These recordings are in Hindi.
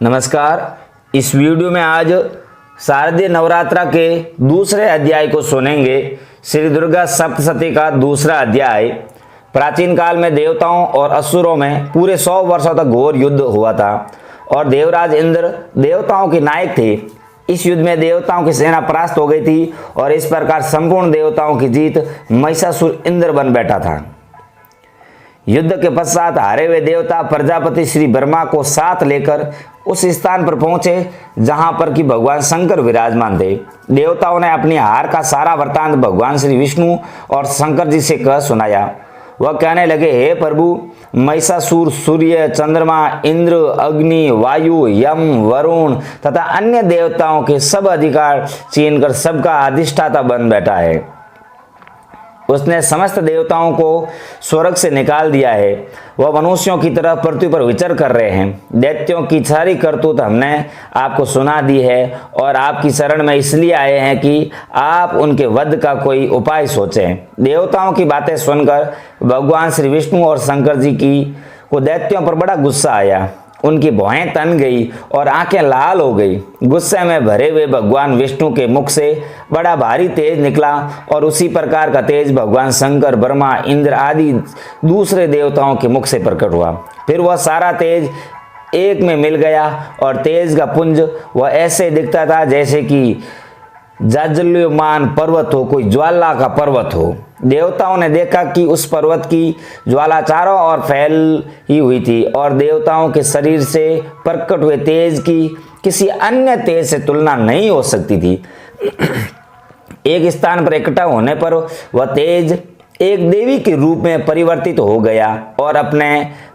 नमस्कार। इस वीडियो में आज शारदीय नवरात्रा के दूसरे अध्याय को सुनेंगे। श्री दुर्गा सप्तशती का दूसरा अध्याय। प्राचीन काल में देवताओं और असुरों में पूरे 100 वर्षों तक घोर युद्ध हुआ था और देवराज इंद्र देवताओं के नायक थे। इस युद्ध में देवताओं की सेना परास्त हो गई थी और इस प्रकार संपूर्ण देवताओं की जीत महिषासुर इंद्र बन बैठा था। युद्ध के पश्चात हारे हुए देवता प्रजापति श्री ब्रह्मा को साथ लेकर उस स्थान पर पहुंचे जहां पर कि भगवान शंकर विराजमान थे। देवताओं ने अपनी हार का सारा वृतांत भगवान श्री विष्णु और शंकर जी से कह सुनाया। वह कहने लगे, हे प्रभु, महिषासुर सूर्य, चंद्रमा, इंद्र, अग्नि, वायु, यम, वरुण तथा अन्य देवताओं के सब अधिकार छीनकर सबका अधिष्ठाता बन बैठा है। उसने समस्त देवताओं को स्वर्ग से निकाल दिया है। वह मनुष्यों की तरह पृथ्वी पर विचर कर रहे हैं। दैत्यों की सारी करतूत हमने आपको सुना दी है और आपकी शरण में इसलिए आए हैं कि आप उनके वध का कोई उपाय सोचें। देवताओं की बातें सुनकर भगवान श्री विष्णु और शंकर जी को दैत्यों पर बड़ा गुस्सा आया। उनकी भौहें तन गई और आंखें लाल हो गई। गुस्से में भरे हुए भगवान विष्णु के मुख से बड़ा भारी तेज निकला और उसी प्रकार का तेज भगवान शंकर, ब्रह्मा, इंद्र आदि दूसरे देवताओं के मुख से प्रकट हुआ। फिर वह सारा तेज एक में मिल गया और तेज का पुंज वह ऐसे दिखता था जैसे कि जाज्वल्यमान पर्वत हो, कोई ज्वाला का पर्वत हो। देवताओं ने देखा कि उस पर्वत की ज्वाला चारों ओर फैली हुई थी और देवताओं के शरीर से प्रकट हुए तेज की किसी अन्य तेज से तुलना नहीं हो सकती थी। एक स्थान पर इकट्ठा होने पर वह तेज एक देवी के रूप में परिवर्तित हो गया और अपने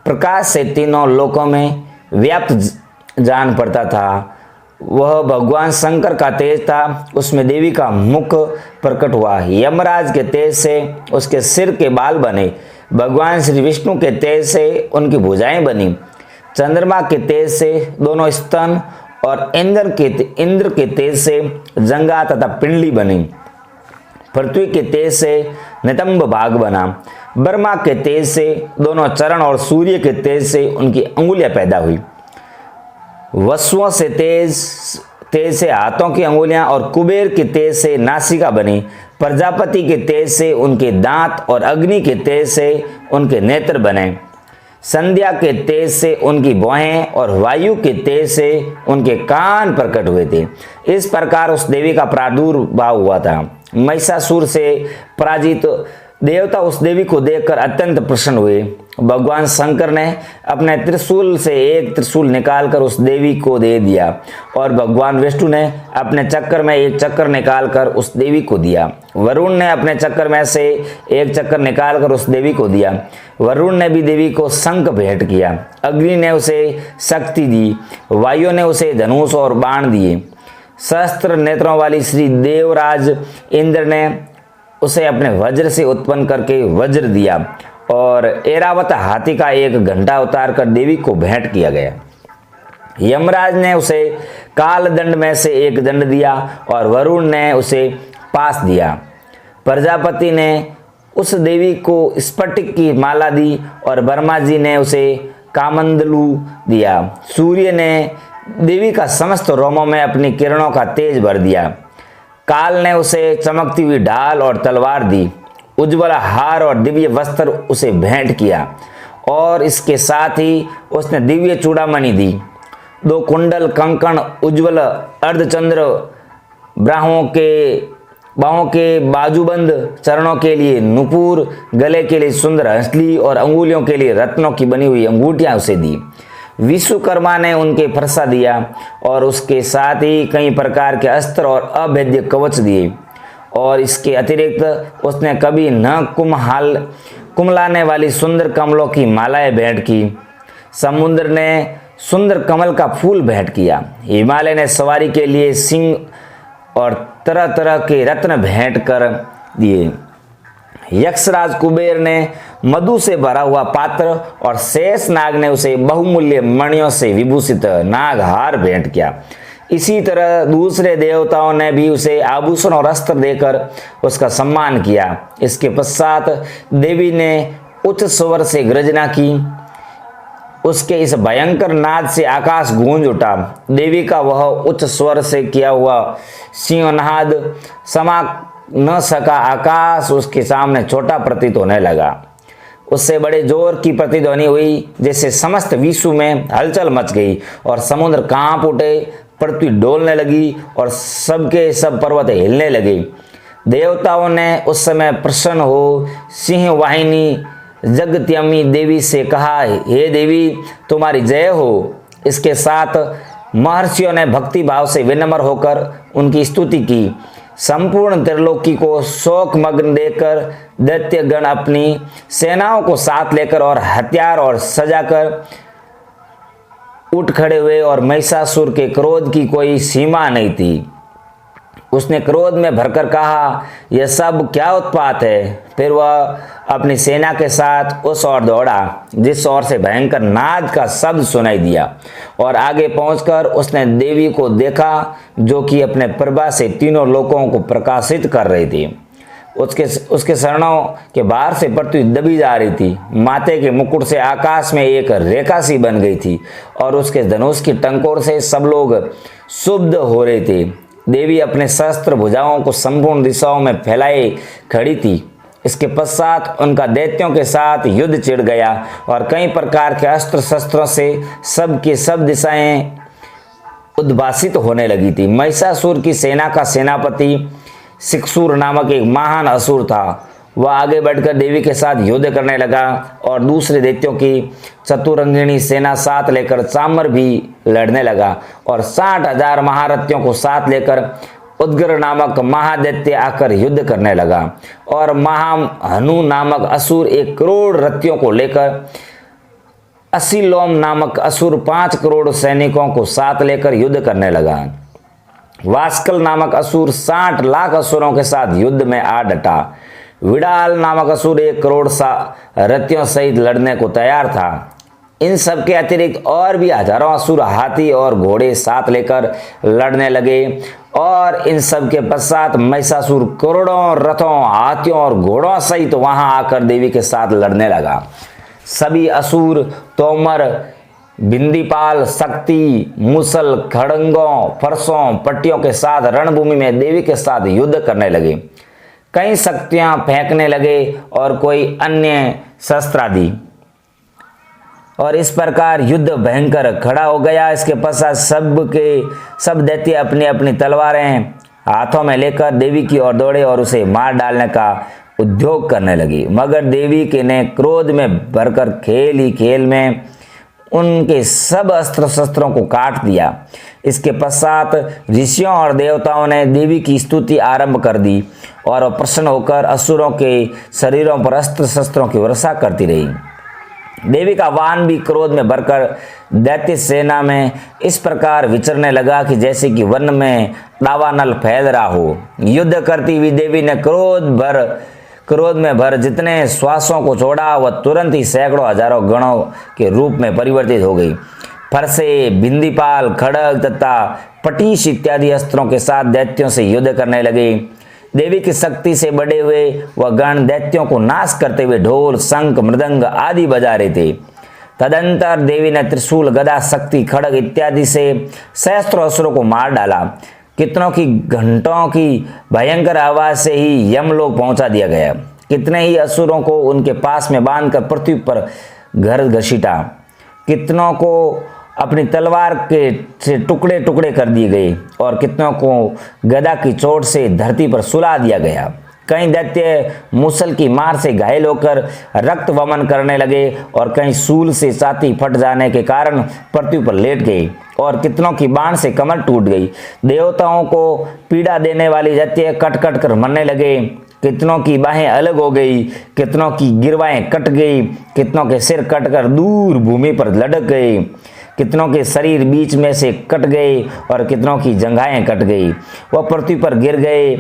प्रकाश से तीनों लोकों में व्याप्त जान पड़ता था। वह भगवान शंकर का तेज था। उसमें देवी का मुख प्रकट हुआ। यमराज के तेज से उसके सिर के बाल बने। भगवान श्री विष्णु के तेज से उनकी भुजाएं बनी। चंद्रमा के तेज से दोनों स्तन और इंद्र के तेज से जंगा तथा पिंडली बनी। पृथ्वी के तेज से नितंब भाग बना। ब्रह्मा के तेज से दोनों चरण और सूर्य के तेज से उनकी अंगुलियां पैदा हुई। वसुओं से तेज से हाथों की अंगुलियां और कुबेर के तेज से नासिका बनी। प्रजापति के तेज से उनके दांत और अग्नि के तेज से उनके नेत्र बने। संध्या के तेज से उनकी भौहें और वायु के तेज से उनके कान प्रकट हुए थे। इस प्रकार उस देवी का प्रादुर्भाव हुआ था। महिषासुर से पराजित देवता उस देवी को देखकर अत्यंत प्रसन्न हुए। भगवान शंकर ने अपने त्रिशूल से एक त्रिशूल निकालकर उस देवी को दे दिया और भगवान विष्णु ने अपने चक्कर में एक चक्कर निकालकर उस देवी को दिया। वरुण ने अपने चक्कर में से एक चक्कर निकालकर उस देवी को दिया। वरुण ने भी देवी को शंख भेंट किया। अग्नि ने उसे शक्ति दी। वायु ने उसे धनुष और बाण दिए। सहस्त्र नेत्रों वाली श्री देवराज इंद्र ने उसे अपने वज्र से उत्पन्न करके वज्र दिया और ऐरावत हाथी का एक घंटा उतार कर देवी को भेंट किया गया। यमराज ने उसे काल दंड में से एक दंड दिया और वरुण ने उसे पास दिया। प्रजापति ने उस देवी को स्फटिक की माला दी और ब्रह्मा जी ने उसे कामंडलू दिया। सूर्य ने देवी का समस्त रोमों में अपनी किरणों का तेज भर दिया। काल ने उसे चमकती हुई ढाल और तलवार दी। उज्ज्वल हार और दिव्य वस्त्र उसे भेंट किया और इसके साथ ही उसने दिव्य चूड़ामणि दी। 2 कुंडल, कंकण, उज्ज्वल अर्धचंद्र, बाहों के बाजूबंद, चरणों के लिए नुपुर, गले के लिए सुंदर हंसली और अंगुलियों के लिए रत्नों की बनी हुई अंगूठियां उसे दी। विश्वकर्मा ने उनके फरसा दिया और उसके साथ ही कई प्रकार के अस्त्र और अभेद्य कवच दिए और इसके अतिरिक्त उसने कभी न कुमलाने वाली सुंदर कमलों की मालाएं भेंट की। समुद्र ने सुंदर कमल का फूल भेंट किया। हिमालय ने सवारी के लिए सिंह और तरह तरह के रत्न भेंट कर दिए। यक्षराज कुबेर ने मधु से भरा हुआ पात्र और शेष नाग ने उसे बहुमूल्य मणियों से विभूषित नागहार भेंट किया। इसी तरह दूसरे देवताओं ने भी उसे आभूषण और अस्त्र देकर उसका सम्मान किया। इसके पश्चात देवी ने उच्च स्वर से गर्जना की, उसके इस भयंकर नाद से आकाश गूंज उठा। देवी का वह उच्च स्वर से किया हुआ सिंहनाद समा न सका। आकाश उसके सामने छोटा प्रतीत होने लगा। उससे बड़े जोर की प्रतिध्वनि हुई, जैसे समस्त विश्व में हलचल मच गई और समुद्र कांप उठे, पृथ्वी डोलने लगी और सबके सब पर्वत हिलने लगे। देवताओं ने उस समय प्रसन्न हो सिंह वाहिनी जगत्यमी देवी से कहा, हे देवी तुम्हारी जय हो। इसके साथ महर्षियों ने भक्ति भाव से विनम्र होकर उनकी स्तुति की। संपूर्ण त्रिलोकी को शोकमग्न देखकर दैत्यगण अपनी सेनाओं को साथ लेकर और हथियार और सजाकर उठ खड़े हुए और महिषासुर के क्रोध की कोई सीमा नहीं थी। उसने क्रोध में भरकर कहा, यह सब क्या उत्पात है। फिर वह अपनी सेना के साथ उस ओर दौड़ा जिस ओर से भयंकर नाद का शब्द सुनाई दिया, और आगे पहुंचकर उसने देवी को देखा जो कि अपने प्रभा से तीनों लोकों को प्रकाशित कर रही थी। उसके शरणों के बाहर से पृथ्वी दबी जा रही थी। माथे के मुकुट से आकाश में एक रेखा सी बन गई थी और उसके धनुष की टंकोर से सब लोग शुद्ध हो रहे थे। देवी अपने शस्त्र भुजाओं को संपूर्ण दिशाओं में फैलाए खड़ी थी। इसके पश्चात उनका दैत्यों के साथ युद्ध छिड़ गया और कई प्रकार के अस्त्र शस्त्रों से सब की सब दिशाएं उद्भासित होने लगी थी। महिषासुर की सेना का सेनापति सिक्सूर नामक एक महान असुर था। वह आगे बढ़कर देवी के साथ युद्ध करने लगा और दूसरे दैत्यों की चतुरंगिणी सेना साथ लेकर चामर भी लड़ने लगा और 60,000 महारथियों को साथ लेकर उद्गर नामक महादैत्य आकर युद्ध करने लगा। और महाहनु नामक असुर 1 करोड़ रथियों को लेकर असीलोम नामक असुर 5 करोड़ सैनिकों को साथ लेकर युद्ध करने लगा। वास्कल नामक असुर 60 लाख असुरों के साथ युद्ध में आ डटा। विडाल नामक असुर 1 करोड़ रथियों सहित लड़ने को तैयार था। इन सब के अतिरिक्त और भी हजारों असुर हाथी और घोड़े साथ लेकर लड़ने लगे और इन सब के पश्चात महिषासुर करोड़ों रथों, हाथियों और घोड़ों सहित वहां आकर देवी के साथ लड़ने लगा। सभी असुर तोमर, बिंदीपाल, शक्ति, मुसल, खड़ंगों, फरसों, पट्टियों के साथ रणभूमि में देवी के साथ युद्ध करने लगे। कई शक्तियां फेंकने लगे और कोई अन्य शस्त्र आदि, और इस प्रकार युद्ध भयंकर खड़ा हो गया। इसके पश्चात सब दैत्य अपनी अपनी तलवारें हाथों में लेकर देवी की ओर दौड़े और उसे मार डालने का उद्योग करने लगी। मगर देवी के ने क्रोध में भरकर खेल ही खेल में उनके सब अस्त्र शस्त्रों को काट दिया। इसके पश्चात ऋषियों और देवताओं ने देवी की स्तुति आरंभ कर दी और प्रसन्न होकर असुरों के शरीरों पर अस्त्र शस्त्रों की वर्षा करती रही। देवी का वाहन भी क्रोध में भरकर दैत्य सेना में इस प्रकार विचरने लगा कि जैसे कि वन में दावानल फैल रहा हो। युद्ध करती हुई देवी ने क्रोध में भर जितने श्वासों को छोड़ा वह तुरंत ही सैकड़ों हजारों गणों के रूप में परिवर्तित हो गई। फरसे, बिंदीपाल, खड़ग तथा पटीश इत्यादि अस्त्रों के साथ दैत्यों से युद्ध करने लगे। देवी की शक्ति से बड़े हुए वह गण दैत्यों को नाश करते हुए ढोल, शंख, मृदंग आदि बजा रहे थे। तदंतर देवी ने त्रिशूल, गदा, शक्ति, खड़ग इत्यादि से सहस्त्रों असुरों को मार डाला। कितनों की घंटों की भयंकर आवाज से ही यमलोक पहुंचा दिया गया। कितने ही असुरों को उनके पास में बांधकर पृथ्वी पर घर घसीटा। कितनों को अपनी तलवार के से टुकड़े टुकड़े कर दिए गए और कितनों को गदा की चोट से धरती पर सुला दिया गया। कई दैत्य मुसल की मार से घायल होकर रक्त वमन करने लगे और कई सूल से छाती फट जाने के कारण पृथ्वी पर लेट गए और कितनों की बाण से कमर टूट गई। देवताओं को पीड़ा देने वाली दैत्य कट कट कर मरने लगे। कितनों की बाहें अलग हो गई, कितनों की गिरवाएं कट गई, कितनों के सिर कटकर दूर भूमि पर लटक गए, कितनों के शरीर बीच में से कट गए और कितनों की जंघाएं कट गई, वह पृथ्वी पर गिर गए।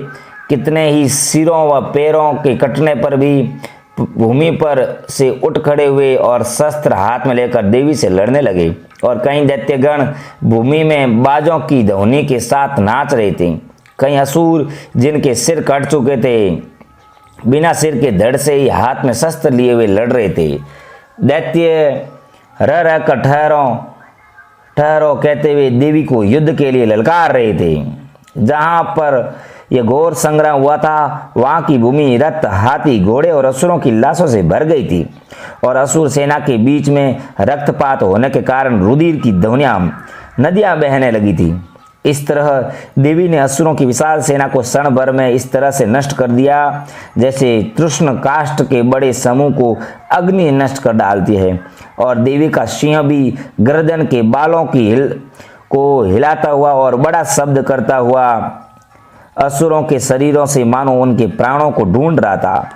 कितने ही सिरों व पैरों के कटने पर भी भूमि पर से उठ खड़े हुए और शस्त्र हाथ में लेकर देवी से लड़ने लगे। और कई दैत्यगण भूमि में बाजों की ध्वनि के साथ नाच रहे थे। कई असुर जिनके सिर कट चुके थे बिना सिर के धड़ से ही हाथ में शस्त्र लिए हुए लड़ रहे थे। दैत्य रह रह कर ठहरो ठहरो कहते हुए देवी को युद्ध के लिए ललकार रहे थे। जहां पर यह घोर संग्राम हुआ था वहां की भूमि रथ, हाथी, घोड़े और असुरों की लाशों से भर गई थी और असुर सेना के बीच में रक्तपात होने के कारण रुधिर की ध्वनियां नदियां बहने लगी थी। इस तरह देवी ने असुरों की विशाल सेना को क्षण भर में इस तरह से नष्ट कर दिया जैसे तृष्ण काष्ठ के बड़े समूह को अग्नि नष्ट कर डालती है। और देवी का सिंह भी गर्दन के बालों को हिलाता हुआ और बड़ा शब्द करता हुआ असुरों के शरीरों से मानो उनके प्राणों को ढूंढ रहा था।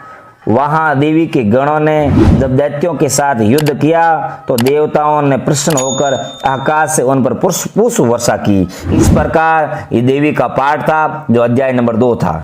वहां देवी के गणों ने जब दैत्यों के साथ युद्ध किया तो देवताओं ने प्रसन्न होकर आकाश से उन पर पुष्प वर्षा की। इस प्रकार ये देवी का पाठ था जो अध्याय नंबर 2 था।